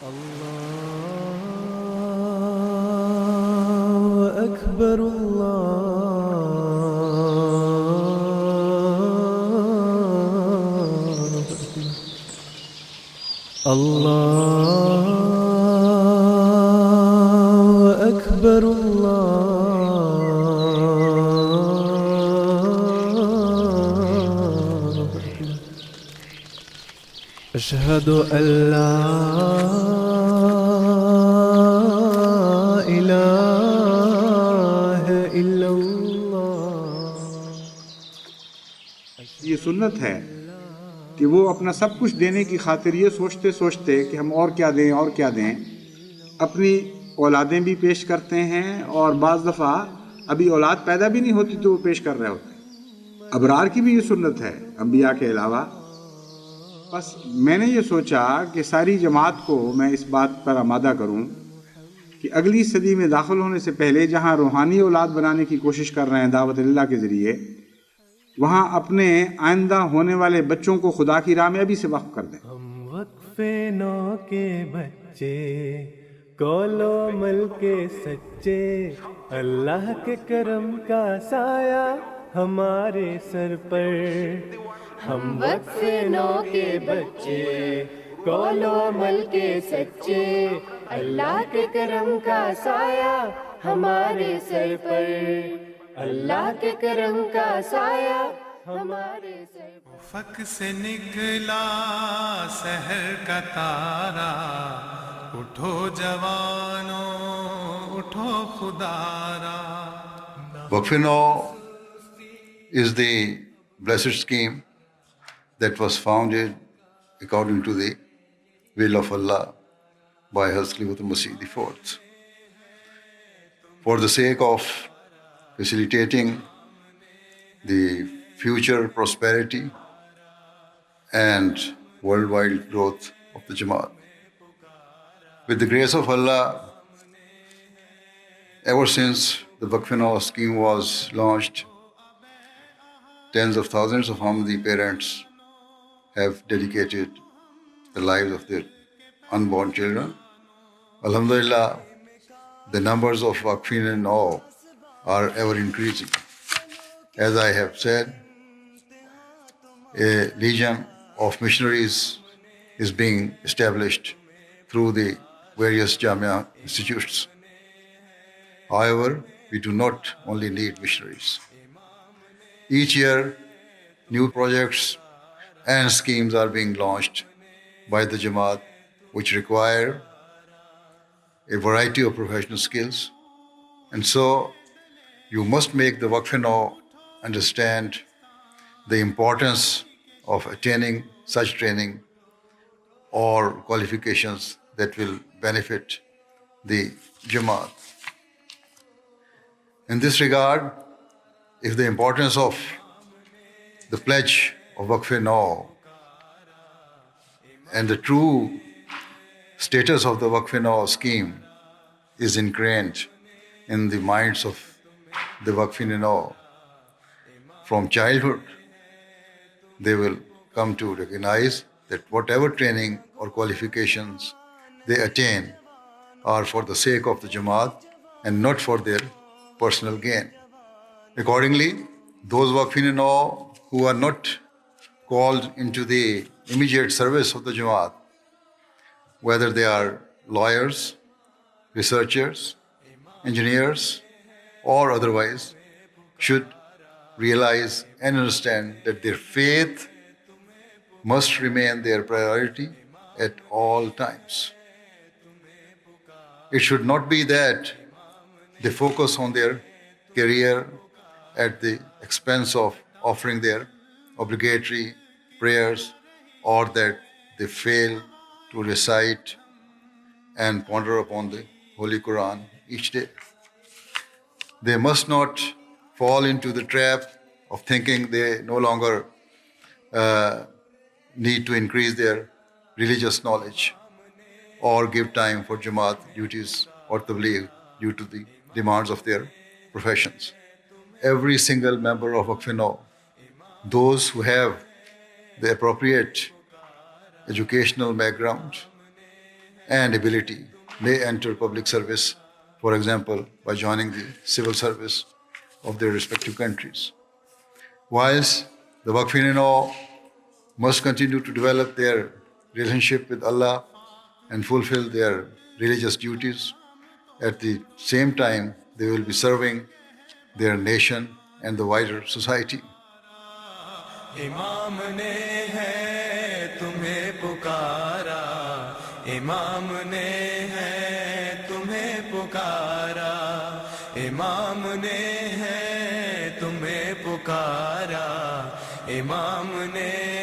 الله أكبر الله أكبر الله أشهد أن لا إله إلا الله. ये सुन्नत है कि वो अपना सब कुछ देने की खातिर ये सोचते सोचते कि हम और क्या दें और क्या दें, अपनी औलादें भी पेश करते हैं और बाज़ दफ़ा अभी औलाद पैदा भी नहीं होती तो वो पेश कर रहे होते हैं। अबरार की भी ये सुन्नत है अंबिया के अलावा। बस मैंने ये सोचा कि सारी जमात को मैं इस बात पर आमादा करूं कि अगली सदी में दाखिल होने से पहले जहां रूहानी औलाद बनाने की कोशिश कर रहे हैं दावत अल्लाह के ज़रिए, वहाँ अपने आइंदा होने वाले बच्चों को खुदा की राह में अभी से वक्फ कर दें। हम वक्फे नौ के बच्चे, कौलो मल के सच्चे, अल्लाह के करम का साया हमारे सर पर। हम वक्फे नौ के बच्चे, कौलो मल के सच्चे, अल्लाह के करम का साया हमारे सर पर। अल्लाह के करम का साया हमारे सर पर। फक से निकला सहर का तारा, उठो जवानों उठो खुदारा। Wakf-e-Nau is the blessed scheme that was founded according to the will of Allah by Hazrat Khalifatul Masih IV. For the sake of facilitating the future prosperity and worldwide growth of the Jamaat. With the grace of Allah, ever since the Wakf-e-Nau scheme was launched, tens of thousands of Ahmadi parents have dedicated the lives of their unborn children. Alhamdulillah, the numbers of Wakf-e-Nau are ever increasing. As I have said, a legion of missionaries is being established through the various Jamia institutes. However, we do not only need missionaries. Each year, new projects and schemes are being launched by the Jamaat, which require a variety of professional skills. And so, you must make the Wakf-e-Nau understand the importance of attaining such training or qualifications that will benefit the Jamaat. In this regard, if the importance of the pledge of Wakf-e-Nau and the true status of the Wakf-e-Nau scheme is ingrained in the minds of the Wakf-e-Nau from childhood, they will come to recognize that whatever training or qualifications they attain are for the sake of the Jamaat and not for their personal gain. Accordingly, those Wakf-e-Nau who are not called into the immediate service of the Jamaat, whether they are lawyers, researchers, engineers, or otherwise, should realize and understand that their faith must remain their priority at all times. It should not be that they focus on their career at the expense of offering their obligatory prayers, or that they fail to recite and ponder upon the Holy Quran each day. They must not fall into the trap of thinking they no longer need to increase their religious knowledge or give time for Jamaat duties or tabligh due to the demands of their professions. Every single member of Wakf-e-Nau, those who have the appropriate educational background and ability may enter public service, for example, by joining the civil service of their respective countries. Whilst the Waqf-e-Nau must continue to develop their relationship with Allah and fulfill their religious duties, at the same time they will be serving their nation and the wider society. इमाम ने है तुम्हें पुकारा, इमाम ने है तुम्हें पुकारा, इमाम ने है तुम्हें पुकारा, इमाम ने